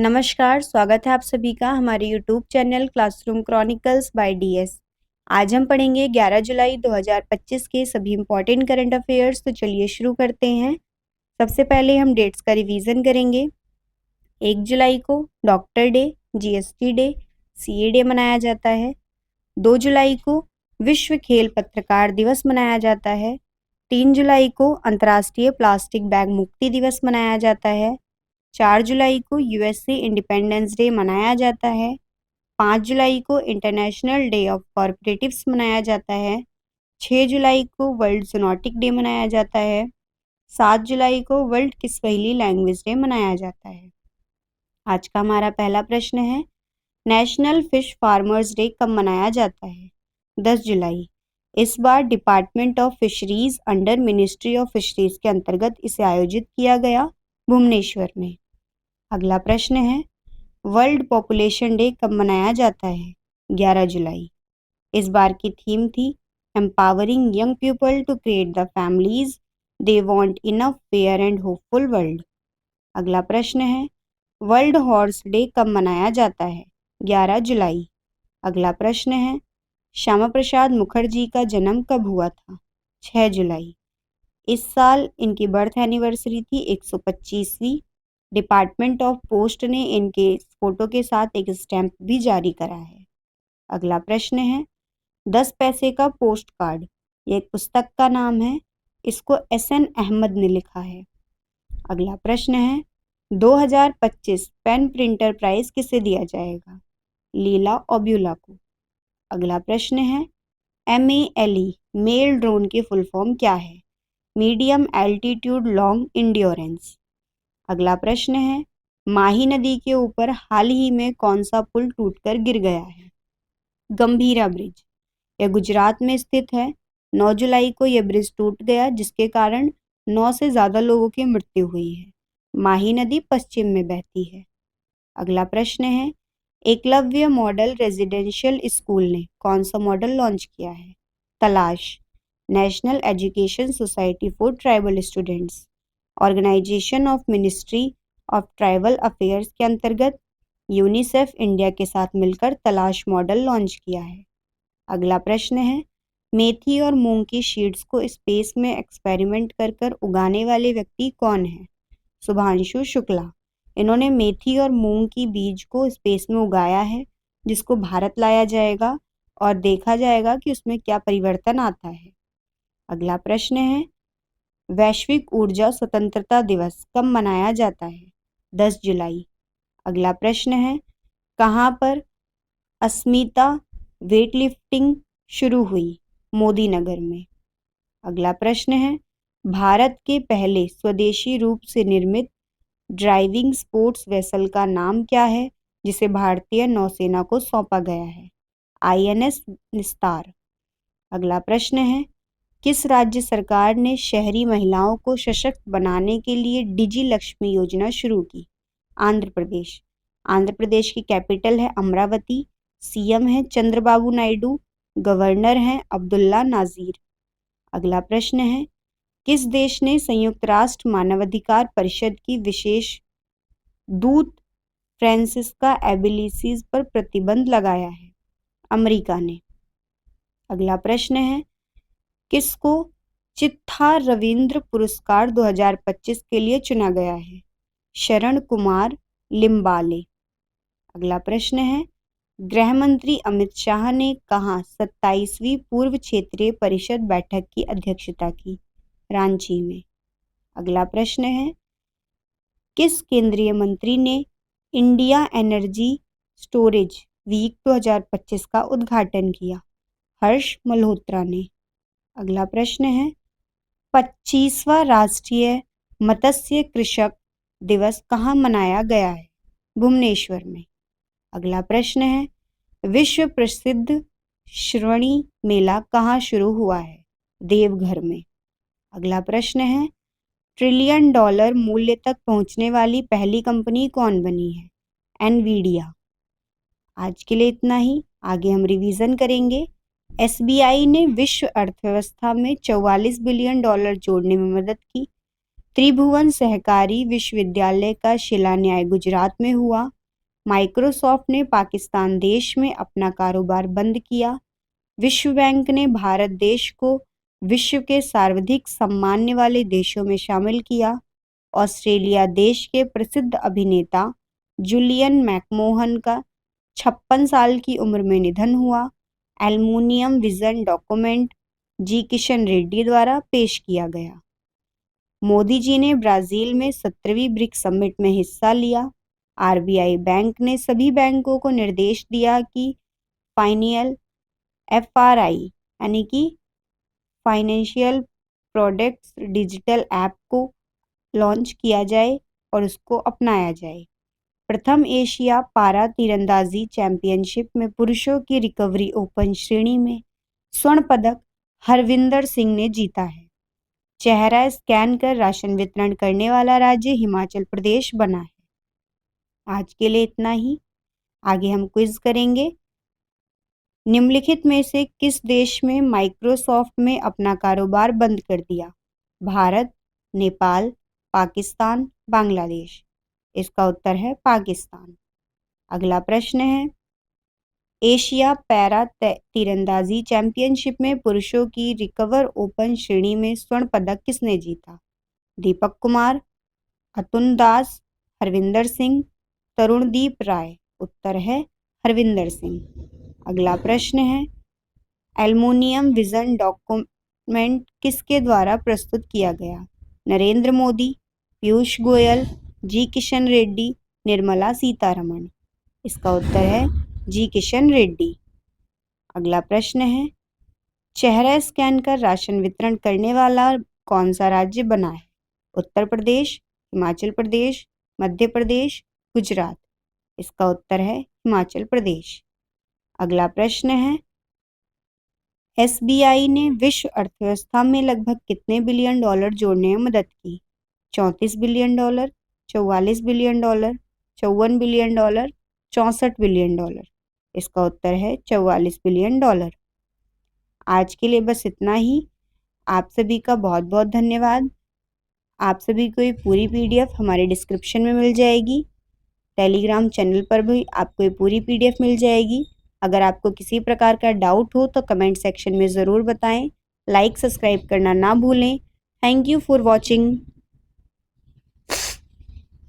नमस्कार, स्वागत है आप सभी का हमारे YouTube channel classroom chronicles by DS. आज हम पढ़ेंगे 11 जुलाई 2025 के सभी इम्पॉर्टेंट करंट अफेयर्स। तो चलिए शुरू करते हैं। सबसे पहले हम डेट्स का रिवीजन करेंगे। 1 जुलाई को doctor day, GST day, CA day मनाया जाता है। 2 जुलाई को विश्व खेल पत्रकार दिवस मनाया जाता है। 3 जुलाई को अंतर्राष्ट्रीय प्लास्टिक बैग मुक्ति दिवस मनाया जाता है। 4 जुलाई को यूएसए इंडिपेंडेंस डे मनाया जाता है। 5 जुलाई को इंटरनेशनल डे ऑफ कॉर्पोरेटिव्स मनाया जाता है। 6 जुलाई को वर्ल्ड ज़ूनोटिक डे मनाया जाता है। 7 जुलाई को वर्ल्ड किस्वाहिली लैंग्वेज डे मनाया जाता है। आज का हमारा पहला प्रश्न है, नेशनल फिश फार्मर्स डे कब मनाया जाता है? 10 जुलाई। इस बार department of fisheries under ministry of fisheries के अंतर्गत इसे आयोजित किया गया, भुवनेश्वर में। अगला प्रश्न है, वर्ल्ड पॉपुलेशन डे कब मनाया जाता है? 11 जुलाई। इस बार की थीम थी empowering young people to create the families they want in a fair and hopeful world. अगला प्रश्न है, वर्ल्ड हॉर्स डे कब मनाया जाता है? 11 जुलाई। अगला प्रश्न है, श्यामा प्रसाद मुखर्जी का जन्म कब हुआ था? 6 जुलाई। इस साल इनकी बर्थ एनिवर्सरी थी 125वीं। डिपार्टमेंट ऑफ पोस्ट ने इनके फोटो के साथ एक स्टैंप भी जारी करा है। अगला प्रश्न है, 10 पैसे का पोस्ट कार्ड, ये एक पुस्तक का नाम है, इसको एसएन अहमद ने लिखा है। अगला प्रश्न है, 2025 पेन प्रिंटर प्राइज किसे दिया जाएगा? लीला ओब्यूला को। अगला प्रश्न है, MELE मेल ड्रोन की फुल फॉर्म क्या है? Medium altitude long endurance. अगला प्रश्न है, माही नदी के ऊपर हाल ही में कौन सा पुल टूटकर गिर गया है? गंभीरा ब्रिज। यह गुजरात में स्थित है। 9 जुलाई को यह ब्रिज टूट गया, जिसके कारण 9 से ज़्यादा लोगों की मृत्यु हुई है। माही नदी पश्चिम में बहती है। अगला प्रश्न है, एकलव्य मॉडल रेजिडेंशियल स्कूल ने कौन सा मॉडल लॉन्च किया है? Talash, national education society for tribal students, organisation of ministry of tribal affairs के अंतर्गत यूनिसेफ इंडिया के साथ मिलकर तलाश मॉडल लॉन्च किया है। अगला प्रश्न है, मेथी और मूंग की सीड्स को स्पेस में एक्सपेरिमेंट कर कर उगाने वाले व्यक्ति कौन है? शुभांशु शुक्ला। इन्होंने मेथी और मूंग की बीज को स्पेस में उगाया है, जिसको भारत लाया जाएगा और देखा जाएगा कि उसमें क्या परिवर्तन आता है। अगला प्रश्न है, वैश्विक ऊर्जा स्वतंत्रता दिवस कब मनाया जाता है? 10 जुलाई। अगला प्रश्न है, कहाँ पर अस्मिता वेटलिफ्टिंग शुरू हुई? मोदी नगर में। अगला प्रश्न है, भारत के पहले स्वदेशी रूप से निर्मित ड्राइविंग स्पोर्ट्स वेसल का नाम क्या है, जिसे भारतीय नौसेना को सौंपा गया है? INS निस्तार। अगला प्रश्न है, किस राज्य सरकार ने शहरी महिलाओं को सशक्त बनाने के लिए डिजी लक्ष्मी योजना शुरू की? आंध्र प्रदेश। आंध्र प्रदेश की कैपिटल है अमरावती। सीएम है चंद्रबाबू नायडू। गवर्नर हैं अब्दुल्ला नाजीर। अगला प्रश्न है, किस देश ने संयुक्त राष्ट्र मानवाधिकार परिषद की विशेष दूत फ्रांसिस्का एबिलिसीज पर प्रतिबंध लगाया है? अमेरिका ने। अगला प्रश्न है, किसको चित्था रविंद्र पुरस्कार 2025 के लिए चुना गया है? शरण कुमार लिम्बाले। अगला प्रश्न है, गृह मंत्री अमित शाह ने कहाँ 27वीं पूर्व क्षेत्रीय परिषद बैठक की अध्यक्षता की? रांची में। अगला प्रश्न है, किस केंद्रीय मंत्री ने इंडिया एनर्जी स्टोरेज वीक 2025 का उद्घाटन किया? हर्ष मल्होत्रा ने। अगला प्रश्न है, 25वां राष्ट्रीय मत्स्य कृषक दिवस कहाँ मनाया गया है? भुवनेश्वर में। अगला प्रश्न है, विश्व प्रसिद्ध श्रवणी मेला कहाँ शुरू हुआ है? देवघर में। अगला प्रश्न है, $1 ट्रिलियन मूल्य तक पहुंचने वाली पहली कंपनी कौन बनी है? एनवीडिया। आज के लिए इतना ही। आगे हम रिवीजन करेंगे। SBI ने विश्व अर्थव्यवस्था में $44 बिलियन जोड़ने में मदद की। त्रिभुवन सहकारी विश्वविद्यालय का शिलान्यास गुजरात में हुआ। माइक्रोसॉफ्ट ने पाकिस्तान देश में अपना कारोबार बंद किया। विश्व बैंक ने भारत देश को विश्व के सर्वाधिक सम्मान्य वाले देशों में शामिल किया। ऑस्ट्रेलिया देश के प्रसिद्ध अभिनेता जूलियन मैकमोहन का 56 साल की उम्र में निधन हुआ। एल्युमिनियम विजन डॉक्यूमेंट जी किशन रेड्डी द्वारा पेश किया गया। मोदी जी ने ब्राजील में 17वीं ब्रिक्स समिट में हिस्सा लिया। आरबीआई बैंक ने सभी बैंकों को निर्देश दिया कि फाइनियल एफआरआई यानी कि फाइनेंशियल प्रोडक्ट्स डिजिटल ऐप को लॉन्च किया जाए और उसको अपनाया जाए। प्रथम एशिया पारा तीरंदाजी चैंपियनशिप में पुरुषों की रिकवरी ओपन श्रेणी में स्वर्ण पदक हरविंदर सिंह ने जीता है। चेहरा स्कैन कर राशन वितरण करने वाला राज्य हिमाचल प्रदेश बना है। आज के लिए इतना ही। आगे हम क्विज करेंगे। निम्नलिखित में से किस देश में माइक्रोसॉफ्ट में अपना कारोबार बंद कर दिया? भारत, नेपाल, पाकिस्तान, बांग्लादेश। इसका उत्तर है पाकिस्तान। अगला प्रश्न है, एशिया पैरा तीरंदाजी चैंपियनशिप में पुरुषों की रिकवर ओपन श्रेणी में स्वर्ण पदक किसने जीता? दीपक कुमार, अतुल दास, हरविंदर सिंह, तरुणदीप राय। उत्तर है हरविंदर सिंह। अगला प्रश्न है, एल्युमिनियम विजन डॉक्यूमेंट किसके द्वारा प्रस्तुत किया गया? नरेंद्र मोदी, पीयूष गोयल, जी किशन रेड्डी, निर्मला सीतारमण। इसका उत्तर है जी किशन रेड्डी। अगला प्रश्न है, चेहरा स्कैन कर राशन वितरण करने वाला कौन सा राज्य बना है? उत्तर प्रदेश, हिमाचल प्रदेश, मध्य प्रदेश, गुजरात। इसका उत्तर है हिमाचल प्रदेश। अगला प्रश्न है, एसबीआई ने विश्व अर्थव्यवस्था में लगभग कितने बिलियन डॉलर जोड़ने में मदद की? 34 billion dollar, 44 billion dollar, 54 billion dollar, 64 billion dollar. इसका उत्तर है 44 बिलियन डॉलर। आज के लिए बस इतना ही। आप सभी का बहुत बहुत धन्यवाद। आप सभी को ये पूरी पीडीएफ हमारे डिस्क्रिप्शन में मिल जाएगी। टेलीग्राम चैनल पर भी आपको ये पूरी पीडीएफ मिल जाएगी। अगर आपको किसी प्रकार का डाउट हो तो कमेंट सेक्शन में ज़रूर बताएं। लाइक सब्सक्राइब करना ना भूलें। Thank you for watching.